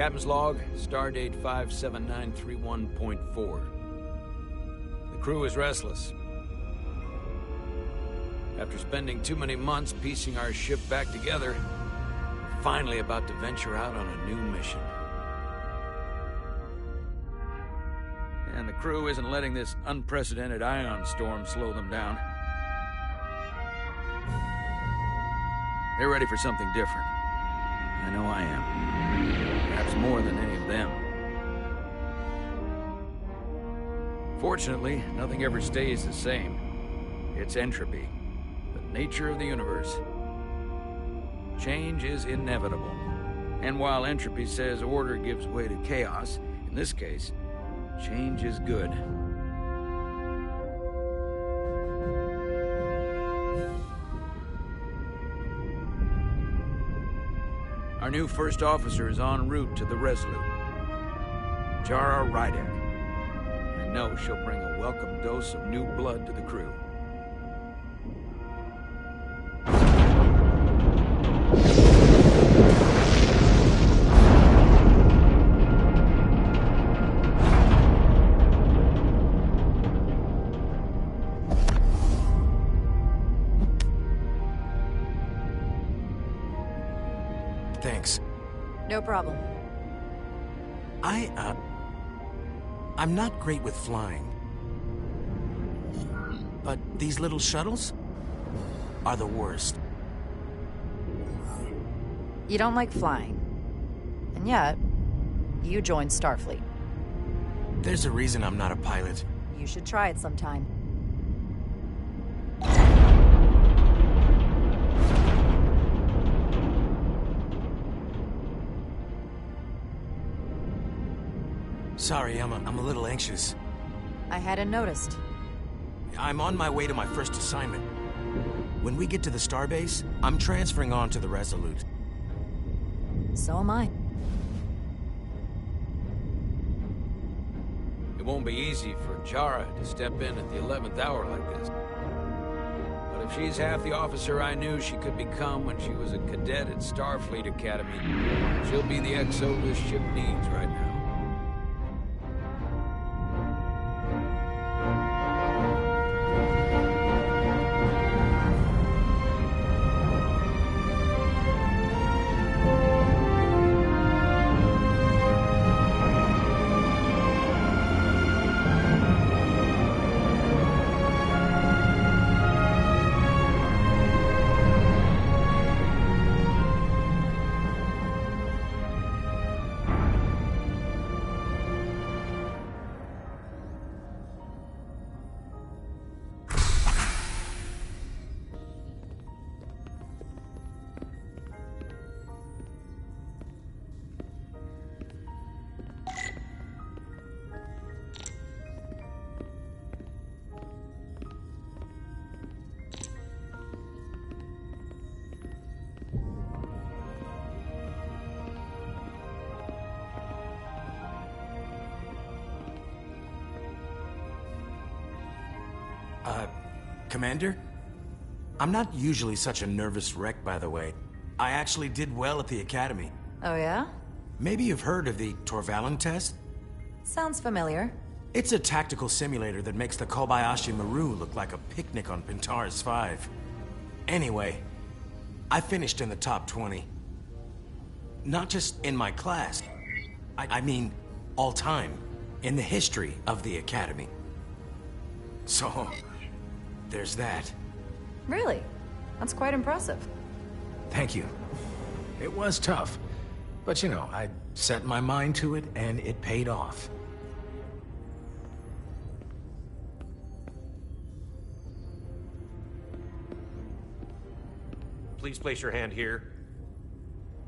Captain's log, stardate 57931.4. The crew is restless. After spending too many months piecing our ship back together, we're finally about to venture out on a new mission. And the crew isn't letting this unprecedented ion storm slow them down. They're ready for something different. I know I am. Perhaps more than any of them. Fortunately, nothing ever stays the same. It's entropy, the nature of the universe. Change is inevitable. And while entropy says order gives way to chaos, in this case, change is good. Our new first officer is en route to the Resolute. Jara Rydek. I know she'll bring a welcome dose of new blood to the crew. Thanks. No problem. I'm not great with flying. But these little shuttles are the worst. You don't like flying. And yet, you joined Starfleet. There's a reason I'm not a pilot. You should try it sometime. Sorry, I'm a little anxious. I hadn't noticed. I'm on my way to my first assignment. When we get to the starbase, I'm transferring on to the Resolute. So am I. It won't be easy for Jara to step in at the 11th hour like this. But if she's half the officer I knew she could become when she was a cadet at Starfleet Academy, she'll be the XO this ship needs right now. Commander? I'm not usually such a nervous wreck, by the way. I actually did well at the Academy. Oh yeah? Maybe you've heard of the Torvalin test? Sounds familiar. It's a tactical simulator that makes the Kobayashi Maru look like a picnic on Pintaris 5. Anyway, I finished in the top 20. Not just in my class. I mean, all time. In the history of the Academy. So, there's that. Really? That's quite impressive. Thank you. It was tough. But you know, I set my mind to it and it paid off. Please place your hand here.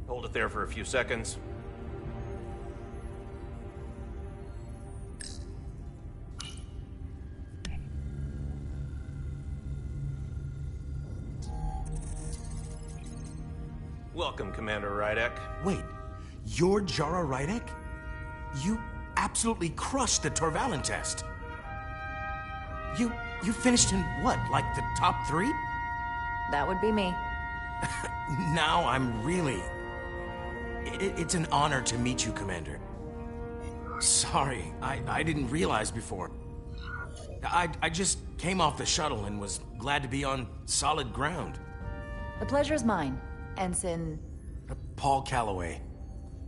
Hold it there for a few seconds. Welcome, Commander Rydek. Wait, you're Jara Rydek? You absolutely crushed the Torvalin test. You finished in what, like the top 3? That would be me. Now I'm really... It's an honor to meet you, Commander. Sorry, I didn't realize before. I just came off the shuttle and was glad to be on solid ground. The pleasure's mine, Ensign... Paul Calloway.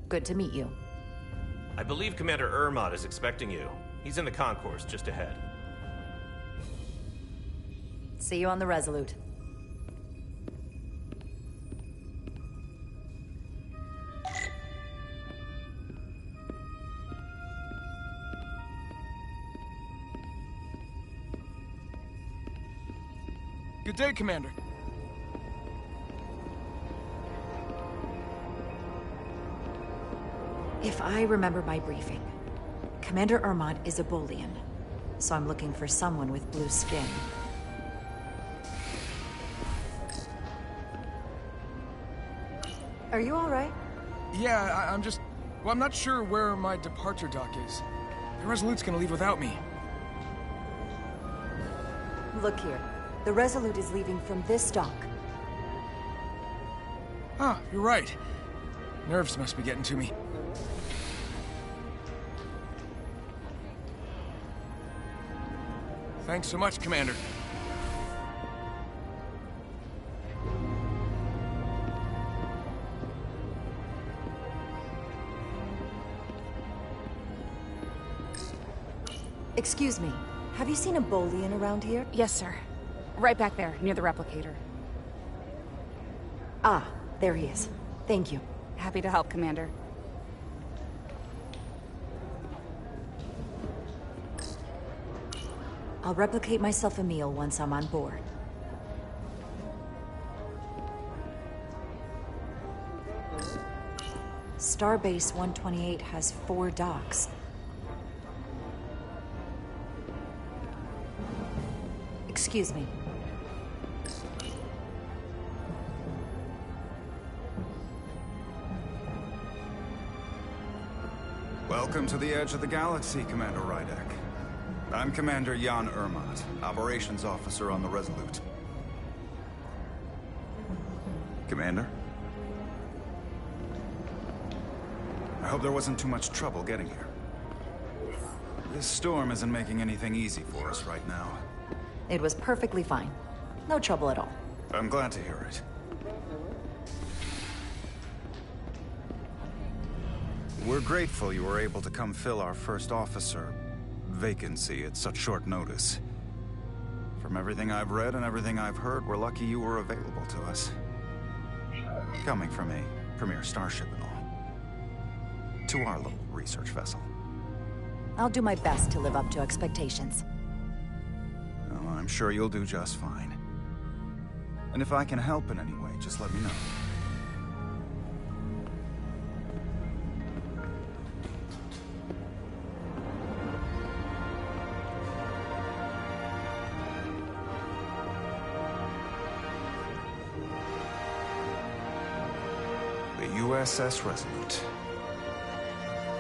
Good to meet you. I believe Commander Ermot is expecting you. He's in the concourse just ahead. See you on the Resolute. Good day, Commander. If I remember my briefing, Commander Ermot is a Bolian, so I'm looking for someone with blue skin. Are you all right? Yeah, I'm just... Well, I'm not sure where my departure dock is. The Resolute's gonna leave without me. Look here. The Resolute is leaving from this dock. Ah, you're right. Nerves must be getting to me. Thanks so much, Commander. Excuse me, have you seen a Bolian around here? Yes, sir. Right back there, near the replicator. Ah, there he is. Thank you. Happy to help, Commander. I'll replicate myself a meal once I'm on board. Starbase 128 has 4 docks. Excuse me. Welcome to the edge of the galaxy, Commander Rydek. I'm Commander Jan Ermot, Operations Officer on the Resolute. Commander? I hope there wasn't too much trouble getting here. This storm isn't making anything easy for us right now. It was perfectly fine. No trouble at all. I'm glad to hear it. We're grateful you were able to come fill our first officer vacancy at such short notice. From everything I've read and everything I've heard, we're lucky you were available to us. Coming from a premier starship and all. To our little research vessel. I'll do my best to live up to expectations. Well, I'm sure you'll do just fine. And if I can help in any way, just let me know. USS Resolute.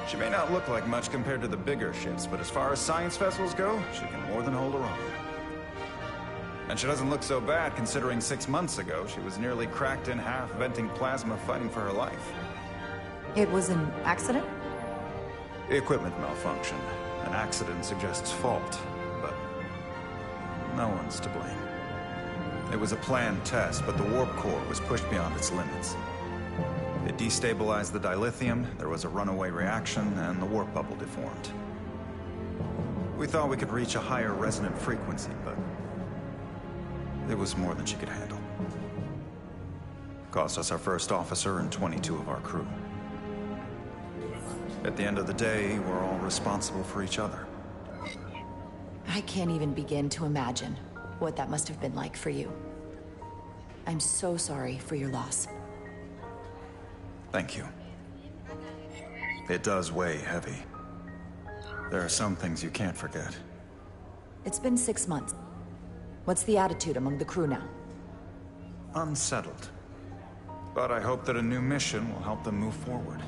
She may not look like much compared to the bigger ships, but as far as science vessels go, she can more than hold her own. And she doesn't look so bad considering 6 months ago she was nearly cracked in half, venting plasma, fighting for her life. It was an accident? Equipment malfunction. An accident suggests fault, but no one's to blame. It was a planned test, but the warp core was pushed beyond its limits. It destabilized the dilithium, there was a runaway reaction, and the warp bubble deformed. We thought we could reach a higher resonant frequency, but it was more than she could handle. Cost us our first officer and 22 of our crew. At the end of the day, we're all responsible for each other. I can't even begin to imagine what that must have been like for you. I'm so sorry for your loss. Thank you. It does weigh heavy. There are some things you can't forget. It's been 6 months. What's the attitude among the crew now? Unsettled. But I hope that a new mission will help them move forward.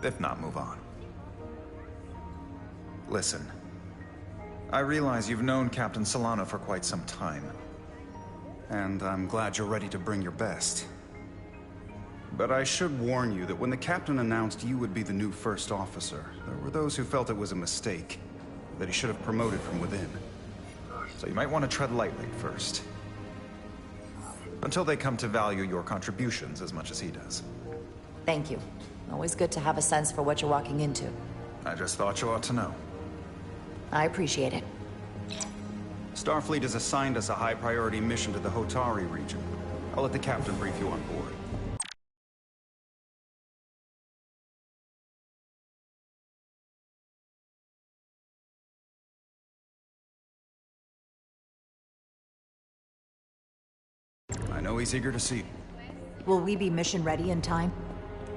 If not, move on. Listen. I realize you've known Captain Solana for quite some time. And I'm glad you're ready to bring your best. But I should warn you that when the captain announced you would be the new first officer, there were those who felt it was a mistake, that he should have promoted from within. So you might want to tread lightly first. Until they come to value your contributions as much as he does. Thank you. Always good to have a sense for what you're walking into. I just thought you ought to know. I appreciate it. Starfleet has assigned us a high-priority mission to the Hotari region. I'll let the captain brief you on board. I know he's eager to see you. Will we be mission ready in time?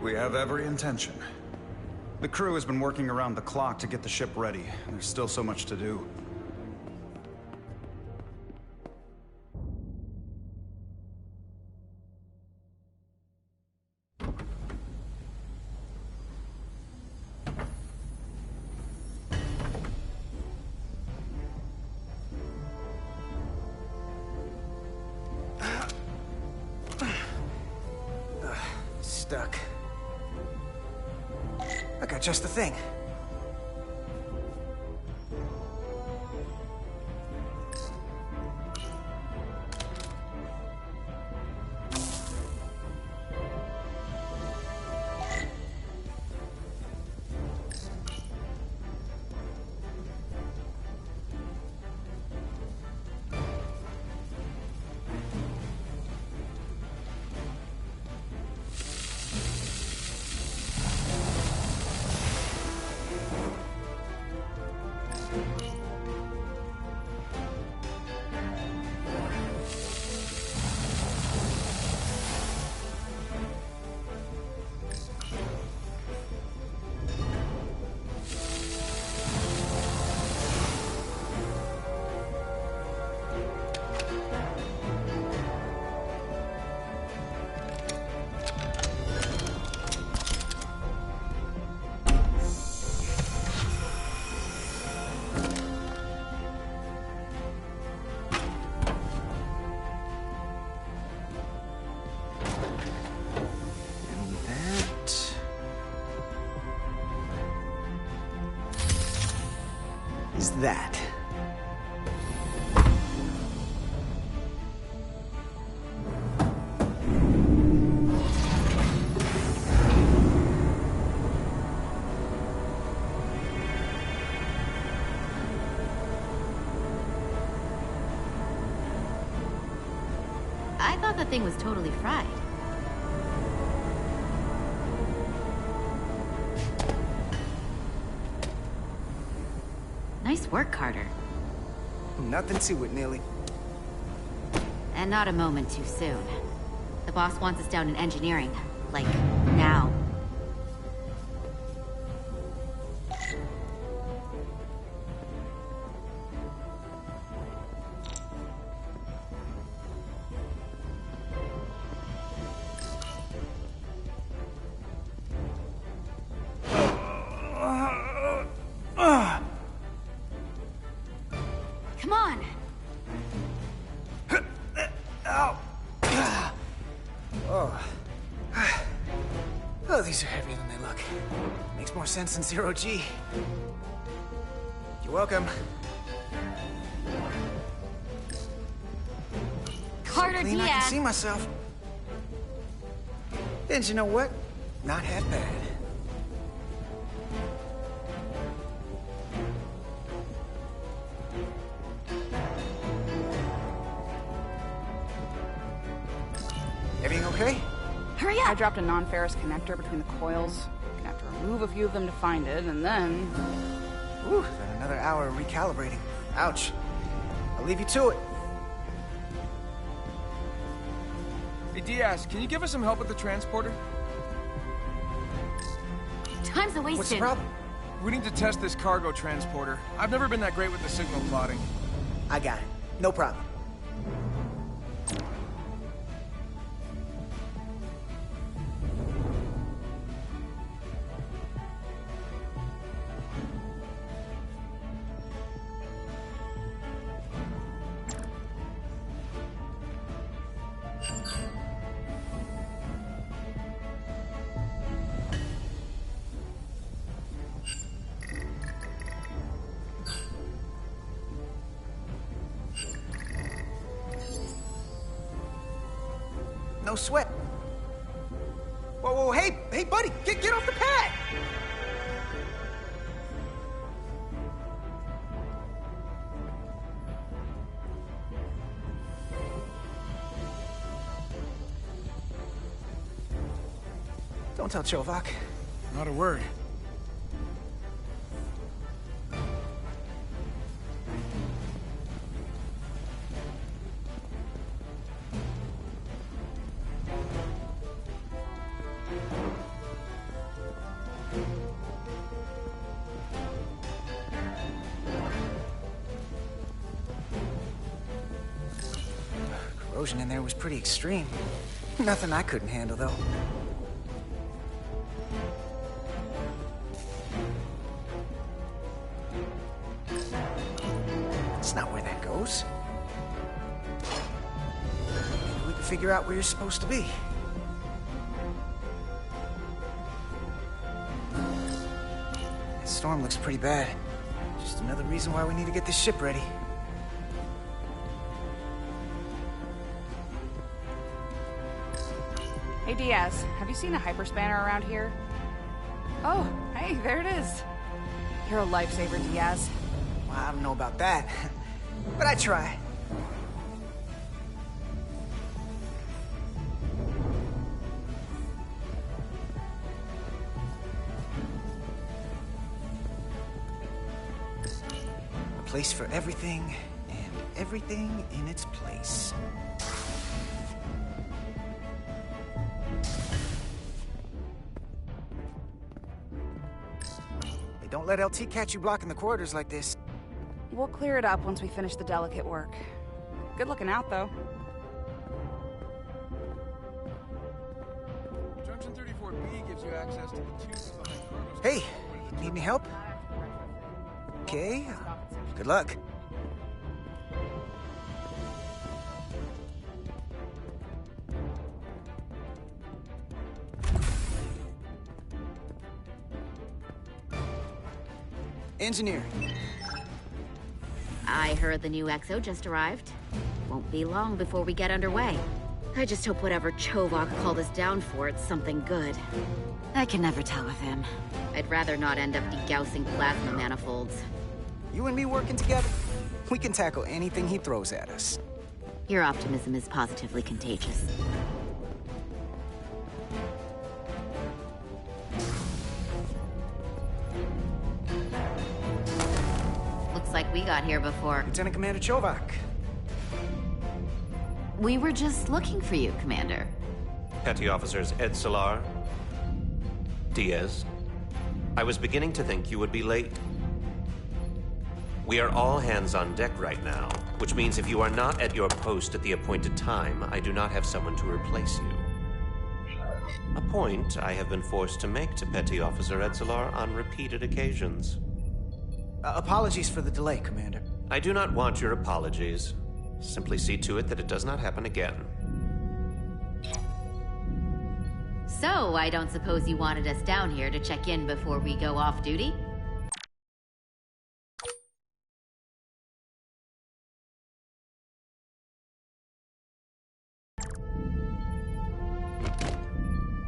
We have every intention. The crew has been working around the clock to get the ship ready. There's still so much to do. Stuck. I got just the thing. That. I thought the thing was totally fried. Nice work, Carter. Nothing to it, Neely. And not a moment too soon. The boss wants us down in engineering. Like, now. Come on! Ow! Oh. Oh, these are heavier than they look. Makes more sense than zero-G. You're welcome. Carter So clean Diaz! I can see myself. And you know what? Not half bad. Everything okay? Hurry up! I dropped a non-ferrous connector between the coils. Gonna have to remove a few of them to find it, and then... Whew, then another hour of recalibrating. Ouch. I'll leave you to it. Hey, Diaz, can you give us some help with the transporter? Time's a wasted. What's the problem? We need to test this cargo transporter. I've never been that great with the signal plotting. I got it. No problem. No sweat. Whoa, whoa, hey, buddy, get off the pad! Don't tell Chovak. Not a word. Corrosion in there was pretty extreme. Nothing I couldn't handle, though. That's not where that goes. Maybe we can figure out where you're supposed to be. That storm looks pretty bad. Just another reason why we need to get this ship ready. Hey, Diaz, have you seen a hyperspanner around here? Oh, hey, there it is. You're a lifesaver, Diaz. Well, I don't know about that, but I try. A place for everything, and everything in its place. Hey, don't let LT catch you blocking the corridors like this. We'll clear it up once we finish the delicate work. Good looking out, though. Junction 34B gives you access to the tubes behind cargo. Hey, need any help? Okay, good luck. Engineer. I heard the new XO just arrived. Won't be long before we get underway. I just hope whatever Chovak called us down for, it's something good. I can never tell with him. I'd rather not end up degaussing plasma manifolds. You and me working together, we can tackle anything he throws at us. Your optimism is positively contagious. Looks like we got here before. Lieutenant Commander Chovak. We were just looking for you, Commander. Petty Officers Ed Solar, Diaz. I was beginning to think you would be late. We are all hands on deck right now, which means if you are not at your post at the appointed time, I do not have someone to replace you. A point I have been forced to make to Petty Officer Ed Solar on repeated occasions. Apologies for the delay, Commander. I do not want your apologies. Simply see to it that it does not happen again. So, I don't suppose you wanted us down here to check in before we go off duty?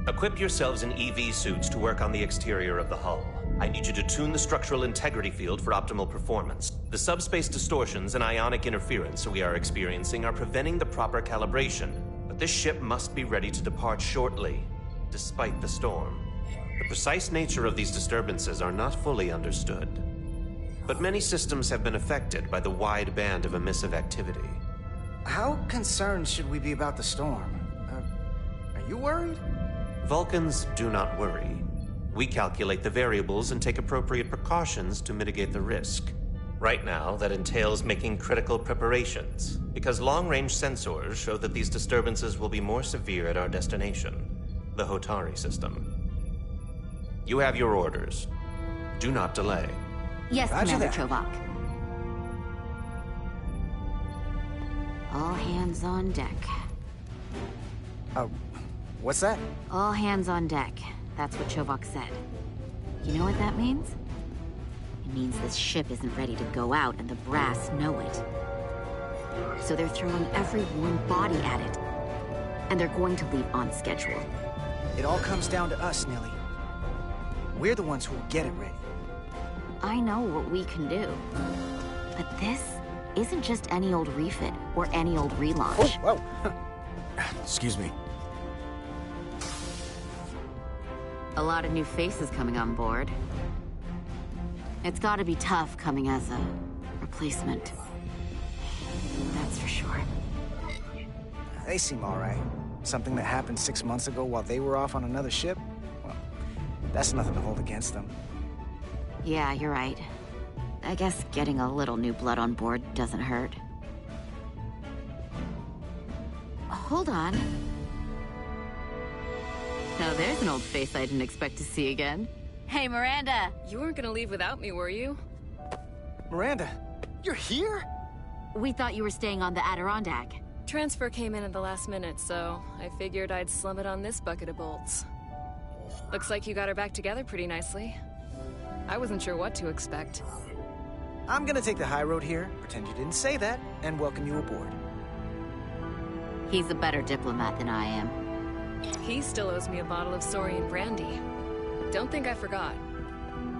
Equip yourselves in EV suits to work on the exterior of the hull. I need you to tune the structural integrity field for optimal performance. The subspace distortions and ionic interference we are experiencing are preventing the proper calibration, but this ship must be ready to depart shortly, despite the storm. The precise nature of these disturbances are not fully understood, but many systems have been affected by the wide band of emissive activity. How concerned should we be about the storm? Are you worried? Vulcans do not worry. We calculate the variables and take appropriate precautions to mitigate the risk. Right now, that entails making critical preparations, because long-range sensors show that these disturbances will be more severe at our destination, the Hotari system. You have your orders. Do not delay. Yes, Roger Commander that. Chovak. All hands on deck. What's that? All hands on deck. That's what Chovak said. You know what that means? It means this ship isn't ready to go out, and the brass know it. So they're throwing every warm body at it. and they're going to leave on schedule. It all comes down to us, Nelly. We're the ones who will get it ready. I know what we can do. But this isn't just any old refit or any old relaunch. Oh, whoa. Excuse me. A lot of new faces coming on board. It's gotta be tough coming as a replacement. That's for sure. They seem all right. Something that happened 6 months ago while they were off on another ship? Well, that's nothing to hold against them. Yeah, you're right. I guess getting a little new blood on board doesn't hurt. Hold on. Now there's an old face I didn't expect to see again. Hey, Miranda! You weren't gonna leave without me, were you? Miranda, you're here? We thought you were staying on the Adirondack. Transfer came in at the last minute, so I figured I'd slum it on this bucket of bolts. Looks like you got her back together pretty nicely. I wasn't sure what to expect. I'm gonna take the high road here, pretend you didn't say that, and welcome you aboard. He's a better diplomat than I am. He still owes me a bottle of Saurian brandy. Don't think I forgot.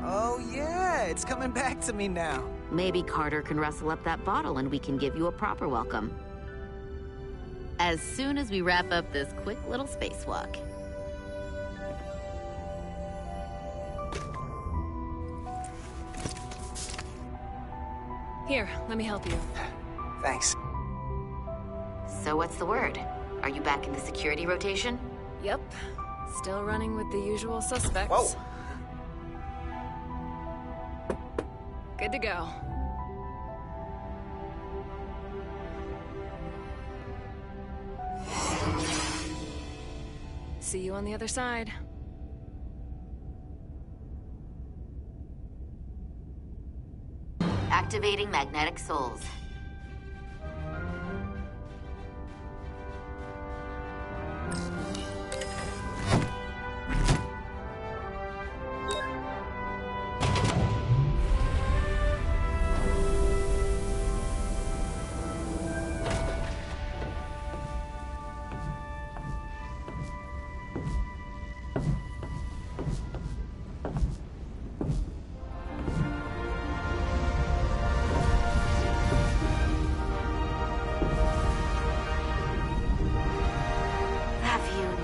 Oh yeah, it's coming back to me now. Maybe Carter can rustle up that bottle and we can give you a proper welcome. As soon as we wrap up this quick little spacewalk. Here, let me help you. Thanks. So what's the word? Are you back in the security rotation? Yep. Still running with the usual suspects. Whoa! Good to go. See you on the other side. Activating magnetic souls.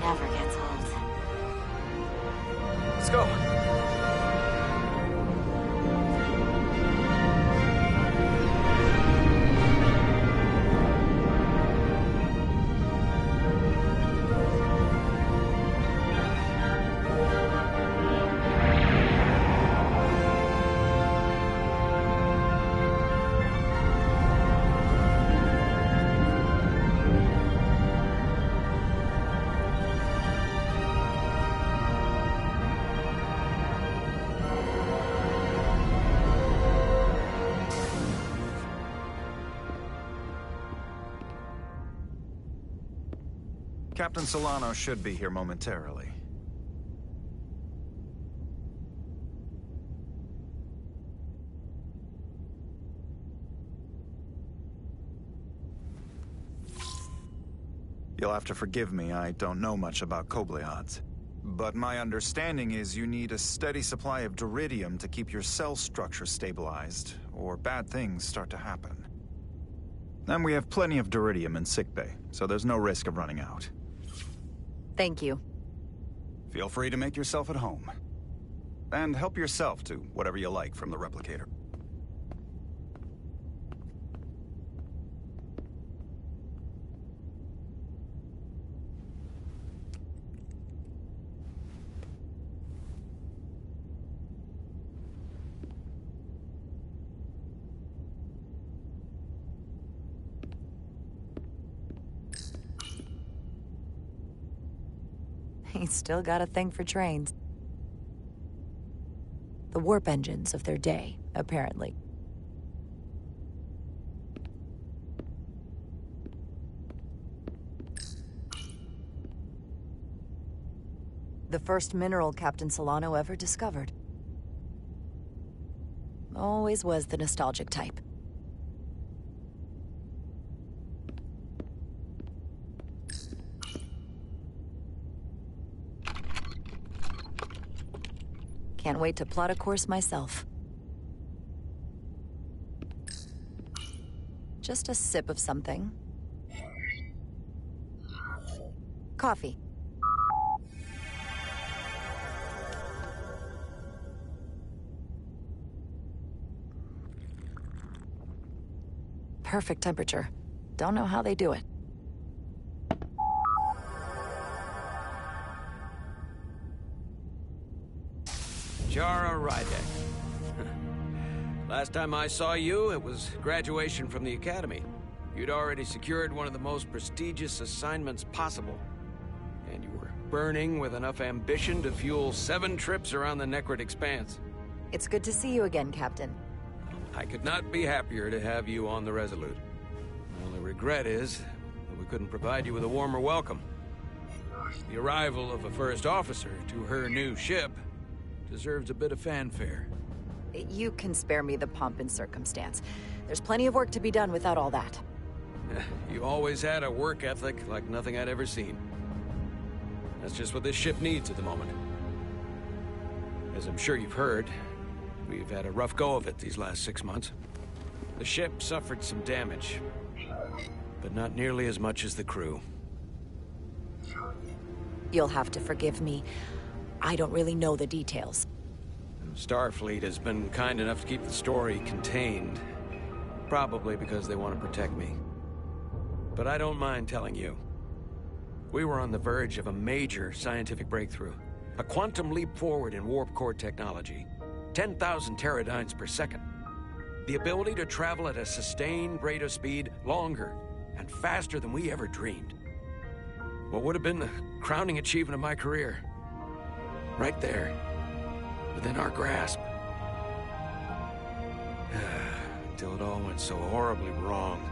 Never gets old. Let's go. Captain Solano should be here momentarily. You'll have to forgive me, I don't know much about Kobleods. But my understanding is you need a steady supply of duridium to keep your cell structure stabilized, or bad things start to happen. And we have plenty of duridium in sickbay, so there's no risk of running out. Thank you. Feel free to make yourself at home. And help yourself to whatever you like from the replicator. He's still got a thing for trains. The warp engines of their day, apparently. The first mineral Captain Solano ever discovered. Always was the nostalgic type. Can't wait to plot a course myself. Just a sip of something. Coffee. Perfect temperature. Don't know how they do it. Jara Rydek. Last time I saw you, it was graduation from the Academy. You'd already secured one of the most prestigious assignments possible. And you were burning with enough ambition to fuel 7 trips around the Necrid Expanse. It's good to see you again, Captain. I could not be happier to have you on the Resolute. The only regret is that we couldn't provide you with a warmer welcome. The arrival of a first officer to her new ship deserves a bit of fanfare. You can spare me the pomp and circumstance. There's plenty of work to be done without all that. You always had a work ethic like nothing I'd ever seen. That's just what this ship needs at the moment. As I'm sure you've heard, we've had a rough go of it these last 6 months. The ship suffered some damage, but not nearly as much as the crew. You'll have to forgive me. I don't really know the details. Starfleet has been kind enough to keep the story contained, probably because they want to protect me. But I don't mind telling you. We were on the verge of a major scientific breakthrough. A quantum leap forward in warp core technology. 10,000 teradynes per second. The ability to travel at a sustained rate of speed longer and faster than we ever dreamed. What would have been the crowning achievement of my career. Right there. Within our grasp. Until it all went so horribly wrong.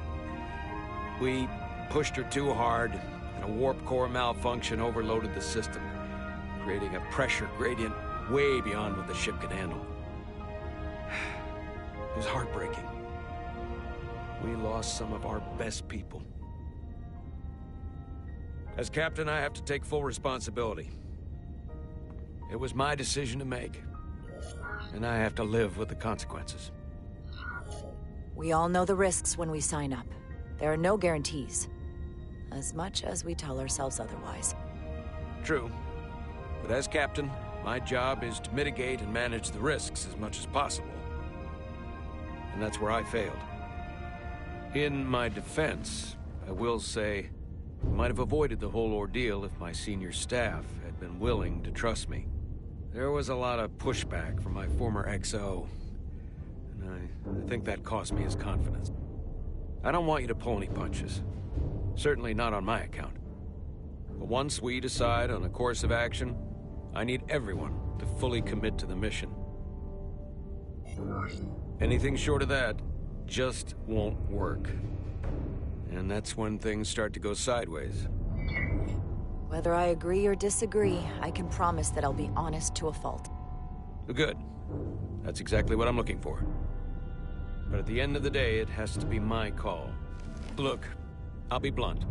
We pushed her too hard, and a warp core malfunction overloaded the system, creating a pressure gradient way beyond what the ship could handle. It was heartbreaking. We lost some of our best people. As captain, I have to take full responsibility. It was my decision to make. And I have to live with the consequences. We all know the risks when we sign up. There are no guarantees. As much as we tell ourselves otherwise. True. But as captain, my job is to mitigate and manage the risks as much as possible. And that's where I failed. In my defense, I will say, I might have avoided the whole ordeal if my senior staff had been willing to trust me. There was a lot of pushback from my former XO, and I think that cost me his confidence. I don't want you to pull any punches. Certainly not on my account. But once we decide on a course of action, I need everyone to fully commit to the mission. Anything short of that just won't work. And that's when things start to go sideways. Whether I agree or disagree, I can promise that I'll be honest to a fault. Good. That's exactly what I'm looking for. But at the end of the day, it has to be my call. Look, I'll be blunt.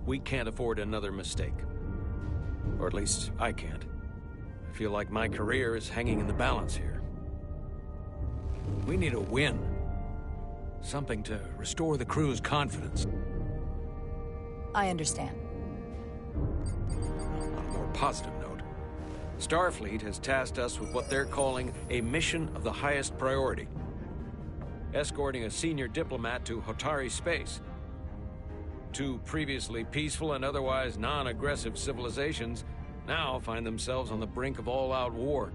We can't afford another mistake. Or at least, I can't. I feel like my career is hanging in the balance here. We need a win. Something to restore the crew's confidence. I understand. On a more positive note, Starfleet has tasked us with what they're calling a mission of the highest priority. Escorting a senior diplomat to Hotari space. 2 previously peaceful and otherwise non-aggressive civilizations now find themselves on the brink of all-out war.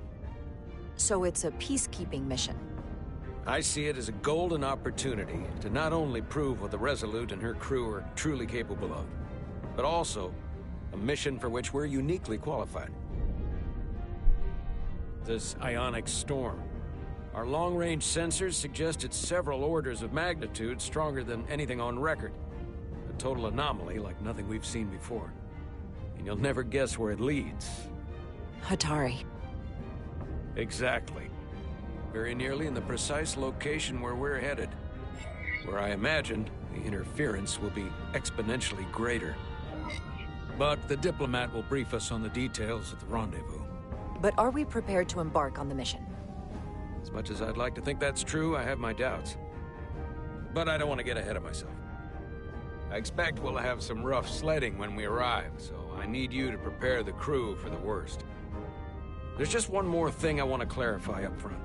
So it's a peacekeeping mission. I see it as a golden opportunity to not only prove what the Resolute and her crew are truly capable of, but also a mission for which we're uniquely qualified. This ionic storm. Our long-range sensors suggest it's several orders of magnitude stronger than anything on record. A total anomaly like nothing we've seen before. And you'll never guess where it leads. Hotari. Exactly. Very nearly in the precise location where we're headed. Where I imagine the interference will be exponentially greater. But the diplomat will brief us on the details at the rendezvous. But are we prepared to embark on the mission? As much as I'd like to think that's true, I have my doubts. But I don't want to get ahead of myself. I expect we'll have some rough sledding when we arrive, so I need you to prepare the crew for the worst. There's just one more thing I want to clarify up front.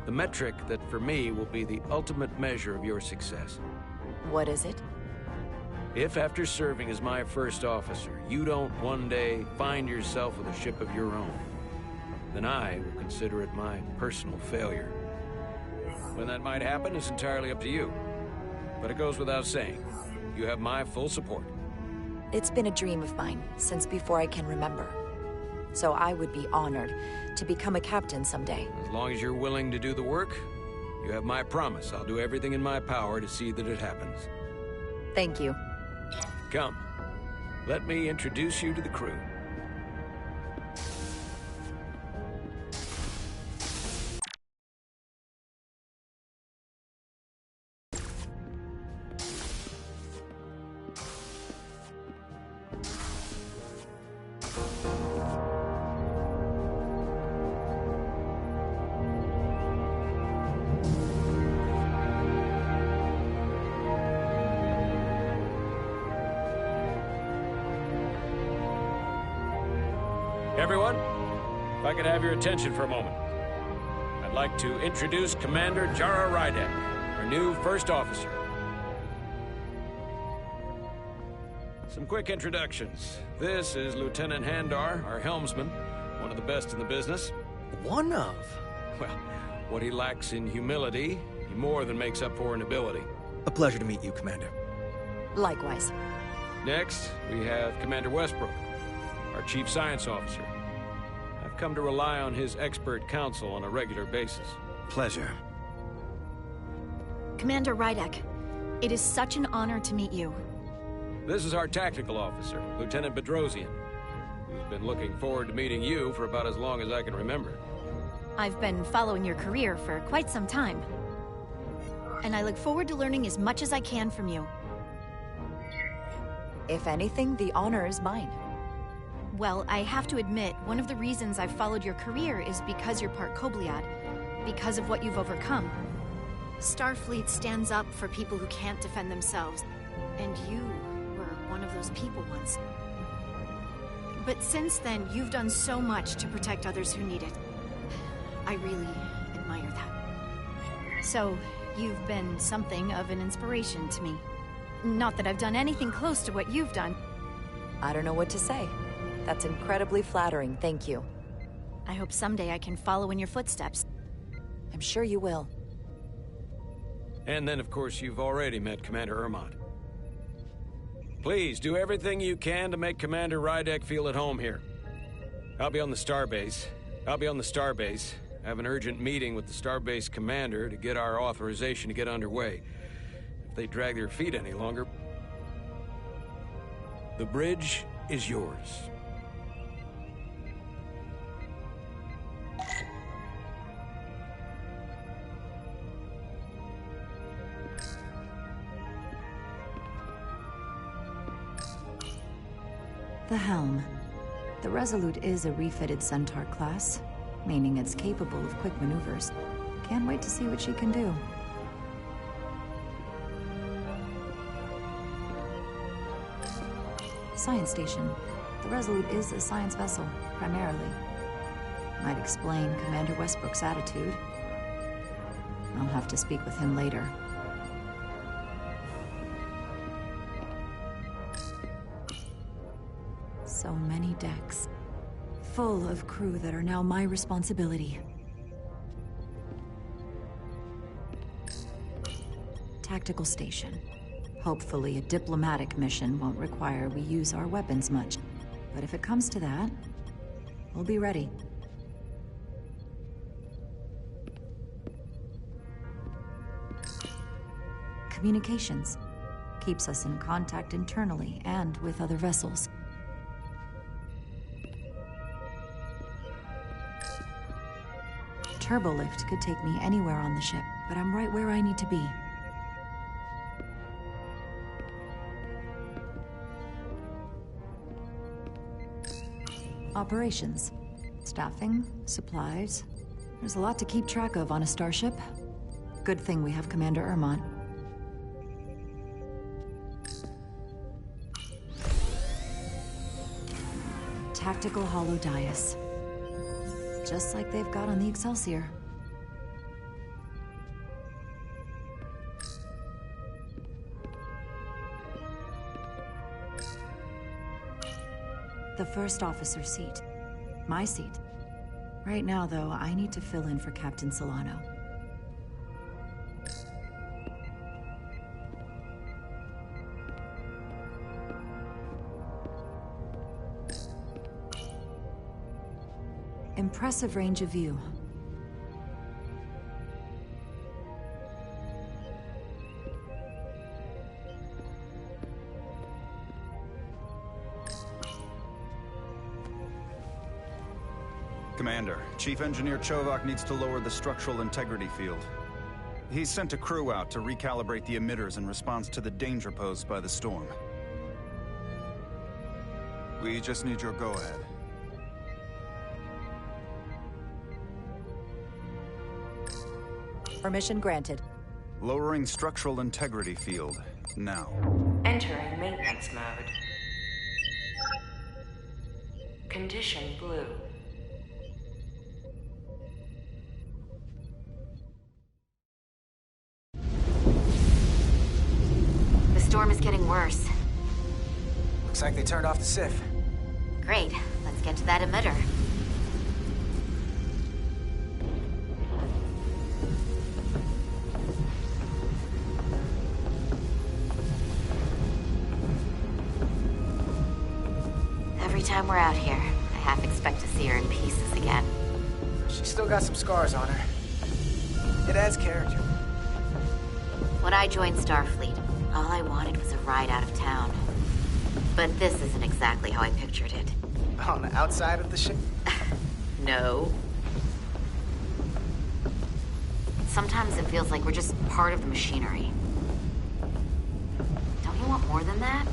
The metric that, for me, will be the ultimate measure of your success. What is it? If after serving as my first officer, you don't one day find yourself with a ship of your own, then I will consider it my personal failure. When that might happen is entirely up to you. But it goes without saying, you have my full support. It's been a dream of mine since before I can remember. So I would be honored to become a captain someday. As long as you're willing to do the work, you have my promise. I'll do everything in my power to see that it happens. Thank you. Come, let me introduce you to the crew. Everyone, if I could have your attention for a moment. I'd like to introduce Commander Jara Rydek, our new first officer. Some quick introductions. This is Lieutenant Handar, our helmsman, one of the best in the business. One of? Well, what he lacks in humility, he more than makes up for in ability. A pleasure to meet you, Commander. Likewise. Next, we have Commander Westbrook, our Chief Science Officer. I've come to rely on his expert counsel on a regular basis. Pleasure. Commander Rydek, it is such an honor to meet you. This is our tactical officer, Lieutenant Bedrosian, who's been looking forward to meeting you for about as long as I can remember. I've been following your career for quite some time. And I look forward to learning as much as I can from you. If anything, the honor is mine. Well, I have to admit, one of the reasons I've followed your career is because you're part Kobliad, because of what you've overcome. Starfleet stands up for people who can't defend themselves, and you were one of those people once. But since then, you've done so much to protect others who need it. I really admire that. So, you've been something of an inspiration to me. Not that I've done anything close to what you've done. I don't know what to say. That's incredibly flattering, thank you. I hope someday I can follow in your footsteps. I'm sure you will. And then, of course, you've already met Commander Ermont. Please, do everything you can to make Commander Rydek feel at home here. I'll be on the starbase. I have an urgent meeting with the starbase commander to get our authorization to get underway. If they drag their feet any longer, the bridge is yours. The helm. The Resolute is a refitted Centaur class, meaning it's capable of quick maneuvers. Can't wait to see what she can do. Science station. The Resolute is a science vessel, primarily. Might explain Commander Westbrook's attitude. I'll have to speak with him later. So many decks. Full of crew that are now my responsibility. Tactical station. Hopefully a diplomatic mission won't require we use our weapons much. But if it comes to that, we'll be ready. Communications. Keeps us in contact internally and with other vessels. Turbolift could take me anywhere on the ship, but I'm right where I need to be. Operations. Staffing, supplies. There's a lot to keep track of on a starship. Good thing we have Commander Ermont. Tactical hollow dais. Just like they've got on the Excelsior. The first officer seat. My seat. Right now, though, I need to fill in for Captain Solano. Impressive range of view. Commander, Chief Engineer Chovak needs to lower the structural integrity field. He's sent a crew out to recalibrate the emitters in response to the danger posed by the storm. We just need your go-ahead. Permission granted. Lowering structural integrity field, now. Entering maintenance mode. Condition blue. The storm is getting worse. Looks like they turned off the SIF. Great. Let's get to that emitter. Every time we're out here, I half expect to see her in pieces again. She's still got some scars on her. It adds character. When I joined Starfleet, all I wanted was a ride out of town. But this isn't exactly how I pictured it. On the outside of the ship? No. Sometimes it feels like we're just part of the machinery. Don't you want more than that?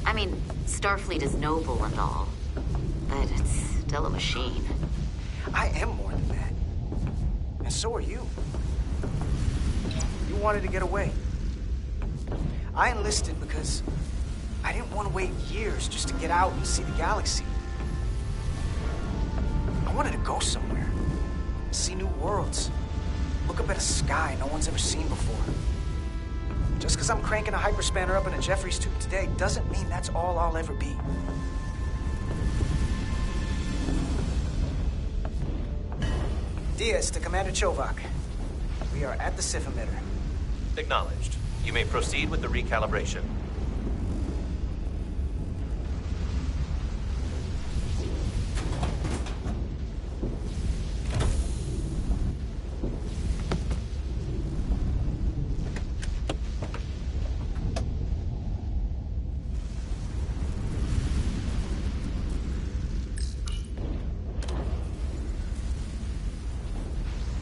I mean, Starfleet is noble and all, but it's still a machine. I am more than that. And so are you. You wanted to get away. I enlisted because I didn't want to wait years just to get out and see the galaxy. I wanted to go somewhere, see new worlds, look up at a sky no one's ever seen before. Just because I'm cranking a hyperspanner up in a Jeffries tube today doesn't mean that's all I'll ever be. Diaz to Commander Chovak. We are at the SIF emitter. Acknowledged. You may proceed with the recalibration.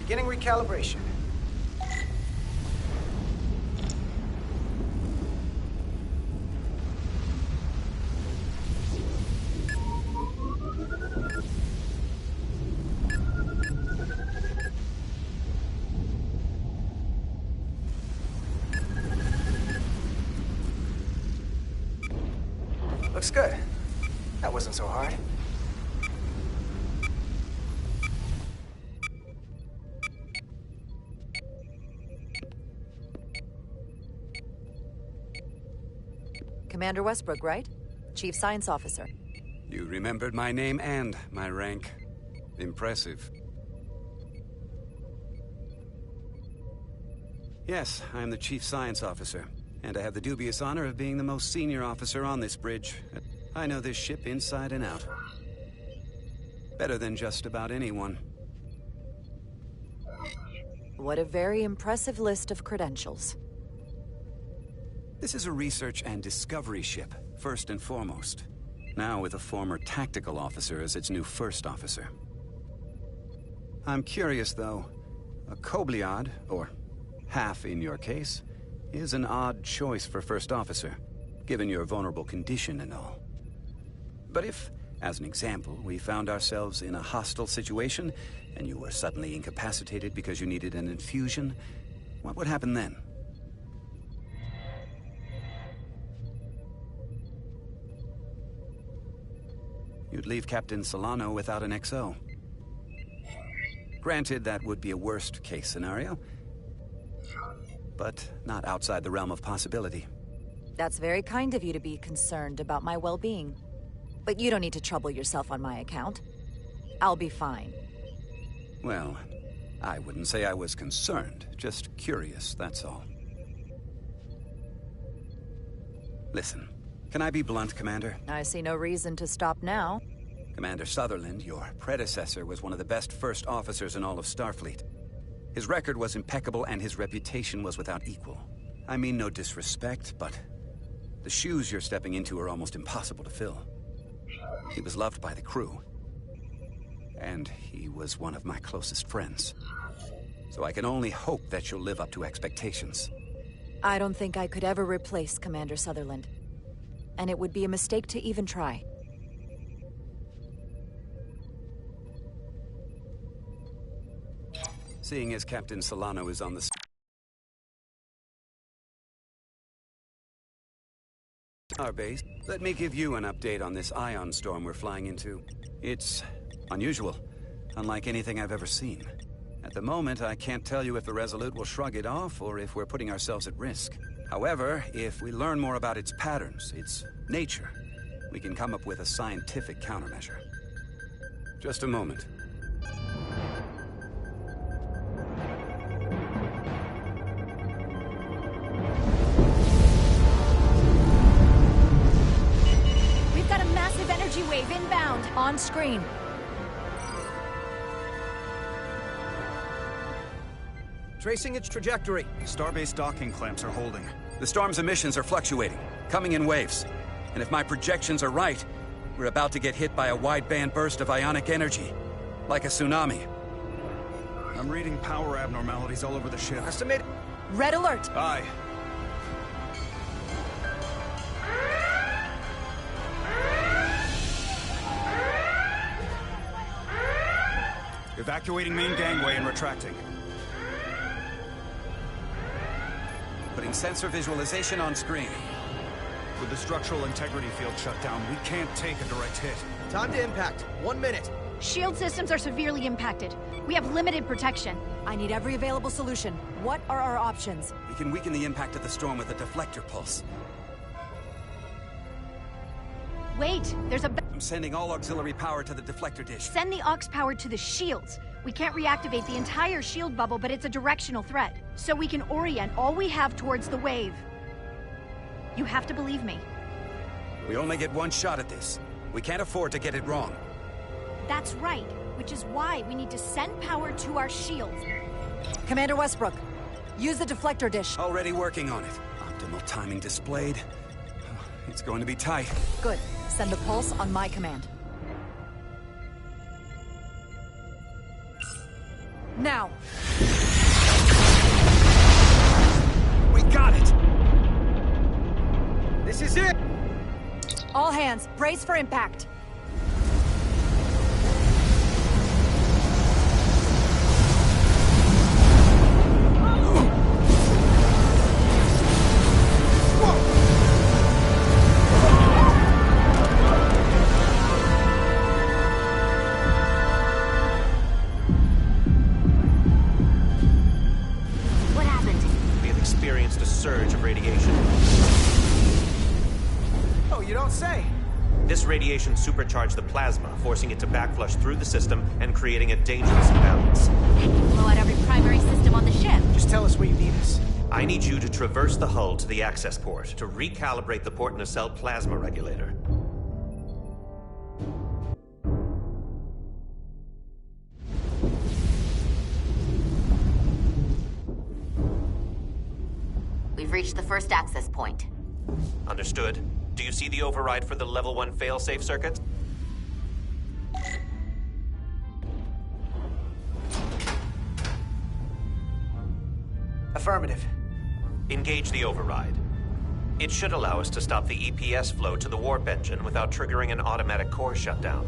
Beginning recalibration. Looks good. That wasn't so hard. Commander Westbrook, right? Chief Science Officer. You remembered my name and my rank. Impressive. Yes, I'm the Chief Science Officer, and I have the dubious honor of being the most senior officer on this bridge. I know this ship inside and out. Better than just about anyone. What a very impressive list of credentials. This is a research and discovery ship, first and foremost. Now with a former tactical officer as its new first officer. I'm curious, though. A Cobliad, or half in your case, is an odd choice for first officer, given your vulnerable condition and all. But if, As an example, we found ourselves in a hostile situation, and you were suddenly incapacitated because you needed an infusion. What would happen then? You'd leave Captain Solano without an XO. Granted, that would be a worst-case scenario, but not outside the realm of possibility. That's very kind of you to be concerned about my well-being. But you don't need to trouble yourself on my account. I'll be fine. Well, I wouldn't say I was concerned, just curious, that's all. Listen, can I be blunt, Commander? I see no reason to stop now. Commander Sutherland, your predecessor, was one of the best first officers in all of Starfleet. His record was impeccable and his reputation was without equal. I mean no disrespect, but the shoes you're stepping into are almost impossible to fill. He was loved by the crew, and he was one of my closest friends. So I can only hope that you'll live up to expectations. I don't think I could ever replace Commander Sutherland. And it would be a mistake to even try. Seeing as Captain Solano is on the Starbase, let me give you an update on this ion storm we're flying into. It's unusual, unlike anything I've ever seen. At the moment, I can't tell you if the Resolute will shrug it off or if we're putting ourselves at risk. However, if we learn more about its patterns, its nature, we can come up with a scientific countermeasure. Just a moment. We've got a massive energy wave inbound. On screen. Tracing its trajectory. Starbase docking clamps are holding. The storm's emissions are fluctuating, coming in waves. And if my projections are right, we're about to get hit by a wideband burst of ionic energy. Like a tsunami. I'm reading power abnormalities all over the ship. Estimate. Red alert! Aye. Evacuating main gangway and retracting. Putting sensor visualization on screen. With the structural integrity field shut down, we can't take a direct hit. Time to impact. 1 minute. Shield systems are severely impacted. We have limited protection. I need every available solution. What are our options? We can weaken the impact of the storm with a deflector pulse. Wait, there's a... I'm sending all auxiliary power to the deflector dish. Send the aux power to the shields. We can't reactivate the entire shield bubble, but it's a directional threat. So we can orient all we have towards the wave. You have to believe me. We only get one shot at this. We can't afford to get it wrong. That's right, which is why we need to send power to our shields. Commander Westbrook, use the deflector dish. Already working on it. Optimal timing displayed. It's going to be tight. Good. Send the pulse on my command. Now! We got it! This is it! All hands, brace for impact. This radiation supercharged the plasma, forcing it to backflush through the system and creating a dangerous imbalance. Blow out every primary system on the ship. Just tell us where you need us. I need you to traverse the hull to the access port to recalibrate the port nacelle plasma regulator. We've reached the first access point. Understood. Do you see the override for the level 1 failsafe circuit? Affirmative. Engage the override. It should allow us to stop the EPS flow to the warp engine without triggering an automatic core shutdown.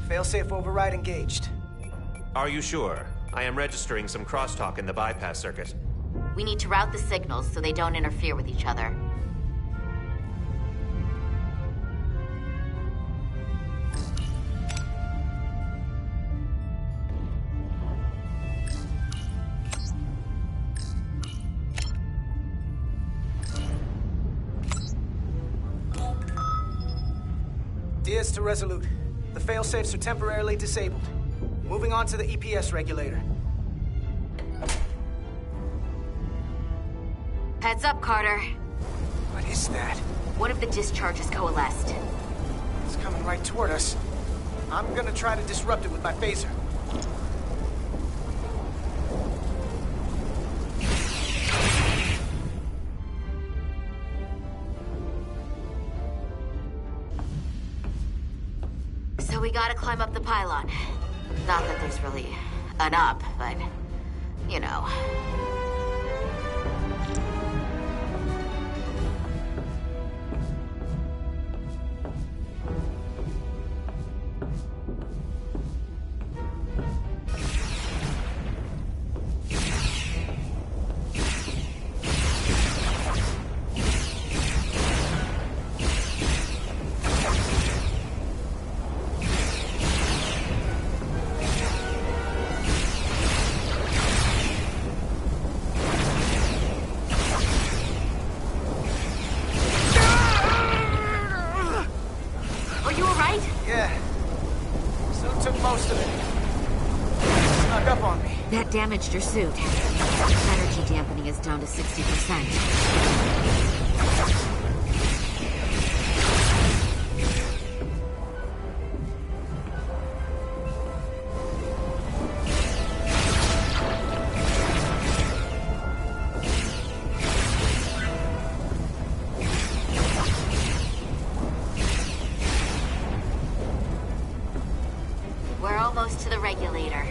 Failsafe override engaged. Are you sure? I am registering some crosstalk in the bypass circuit. We need to route the signals so they don't interfere with each other. Diaz to Resolute. The failsafes are temporarily disabled. Moving on to the EPS regulator. Heads up, Carter. What is that? One of the discharges coalesced. It's coming right toward us. I'm gonna try to disrupt it with my phaser. So we gotta climb up the pylon. Not that there's really an up, but, you know. That damaged your suit. Energy dampening is down to 60%. We're almost to the regulator.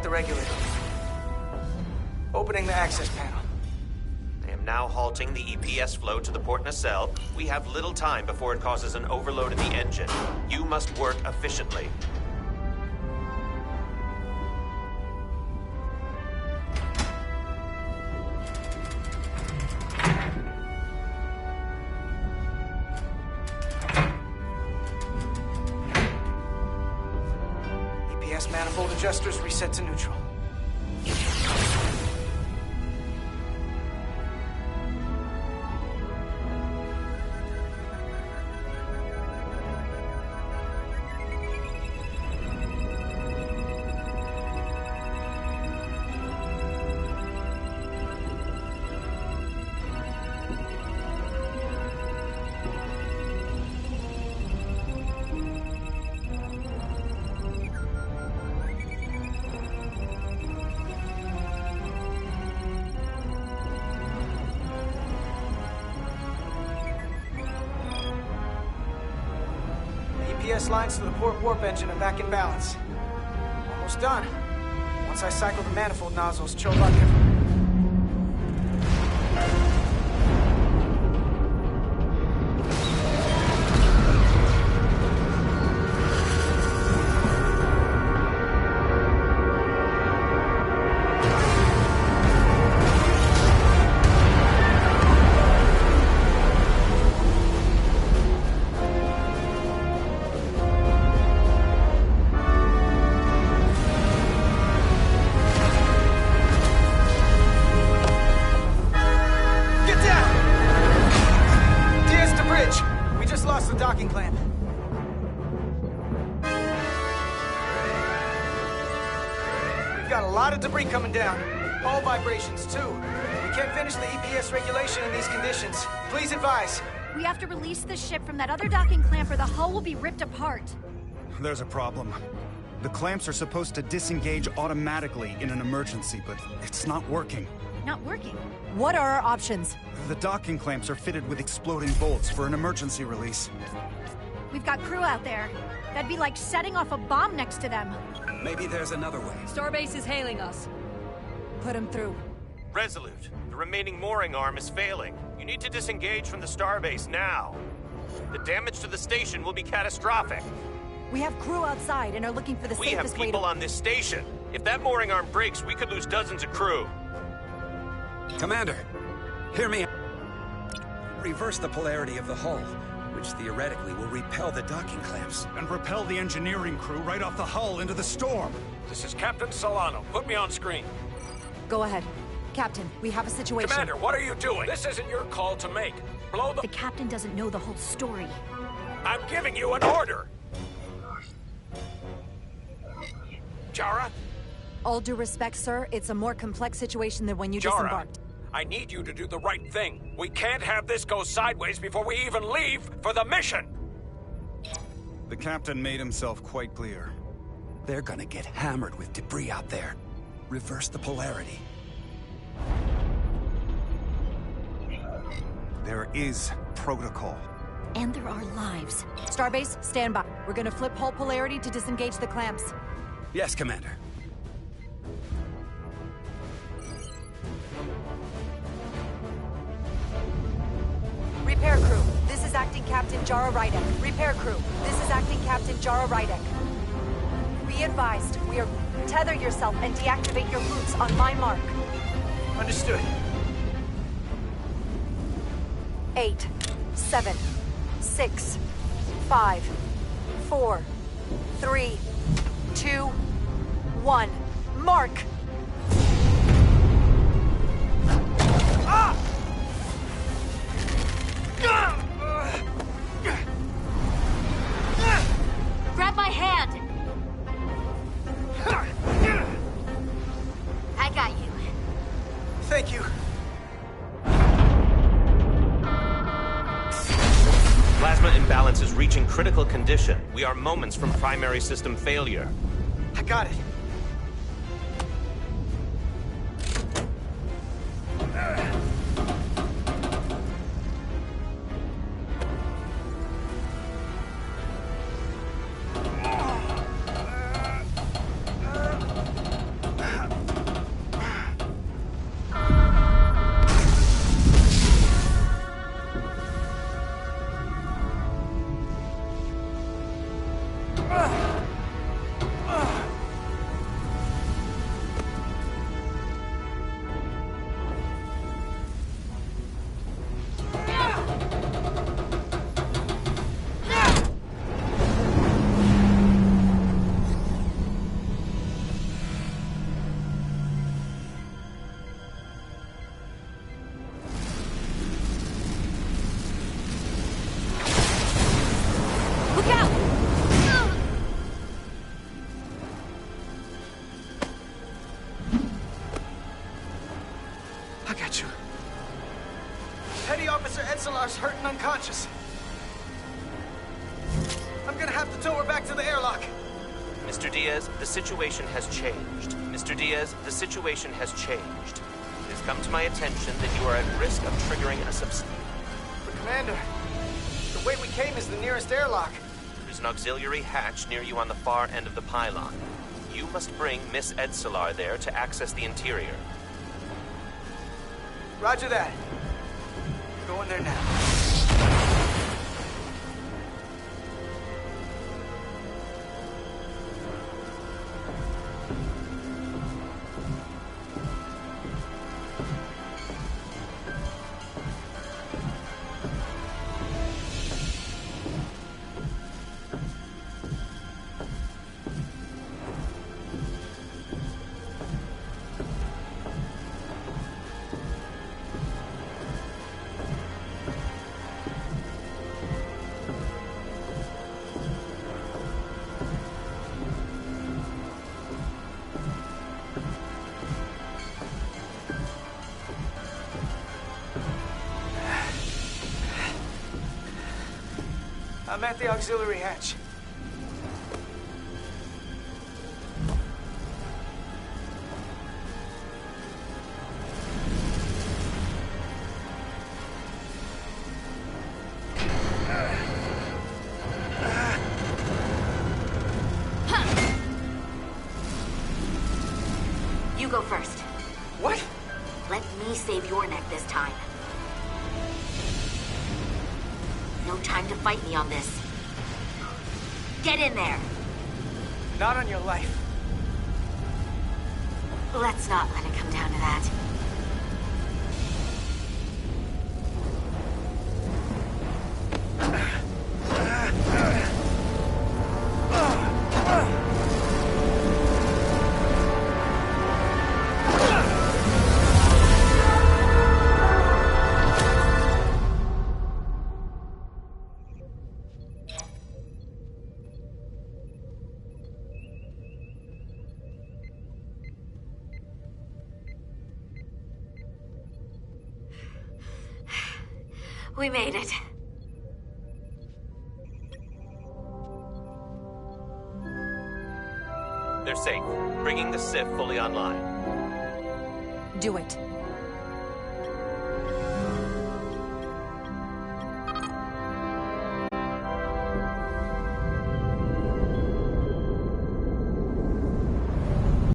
The regulator. Opening the access panel. I am now halting the EPS flow to the port nacelle. We have little time before it causes an overload in the engine. You must work efficiently. Manifold adjusters reset to neutral. EPS lines to the port warp engine are back in balance. Almost done. Once I cycle the manifold nozzles, choix can... lot of debris coming down. All vibrations, too. We can't finish the EPS regulation in these conditions. Please advise. We have to release the ship from that other docking clamp or the hull will be ripped apart. There's a problem. The clamps are supposed to disengage automatically in an emergency, but it's not working. Not working? What are our options? The docking clamps are fitted with exploding bolts for an emergency release. We've got crew out there. That'd be like setting off a bomb next to them. Maybe there's another way. Starbase is hailing us. Put him through. Resolute, the remaining mooring arm is failing. You need to disengage from the starbase now. The damage to the station will be catastrophic. We have crew outside and are looking for the We safest have way to... people on this station. If that mooring arm breaks, we could lose dozens of crew. Commander, hear me. Reverse the polarity of the hull, which theoretically will repel the docking clamps. And repel the engineering crew right off the hull into the storm. This is Captain Solano. Put me on screen. Go ahead. Captain, we have a situation. Commander, what are you doing? This isn't your call to make. Blow the... The captain doesn't know the whole story. I'm giving you an order! Jara? All due respect, sir, it's a more complex situation than when you Jara, disembarked. I need you to do the right thing. We can't have this go sideways before we even leave for the mission! The captain made himself quite clear. They're gonna get hammered with debris out there. Reverse the polarity. There is protocol. And there are lives. Starbase, stand by. We're gonna flip hull polarity to disengage the clamps. Yes, Commander. Repair crew, this is Acting Captain Jara Rydek. Repair crew, this is Acting Captain Jara Rydek. Be advised, we are... Tether yourself and deactivate your boots on my mark. Understood. 8, 7, 6, 5, 4, 3, 2, 1. Mark! Ah! Grab my hand! I got you. Thank you. Plasma imbalance is reaching critical condition. We are moments from primary system failure. I got it. Hurt and unconscious. I'm gonna have to tow her back to the airlock. Mr. Diaz, the situation has changed. Mr. Diaz, the situation has changed. It has come to my attention that you are at risk of triggering a But Commander, the way we came is the nearest airlock. There's an auxiliary hatch near you on the far end of the pylon. You must bring Miss Edsolar there to access the interior. Roger that. Going there now. I'm at the auxiliary hatch. You go first. What? Let me save your neck this time. No time to fight me on this. Get in there! Not on your life. Let's not let it come down to that. We made it. They're safe, bringing the SIF fully online. Do it.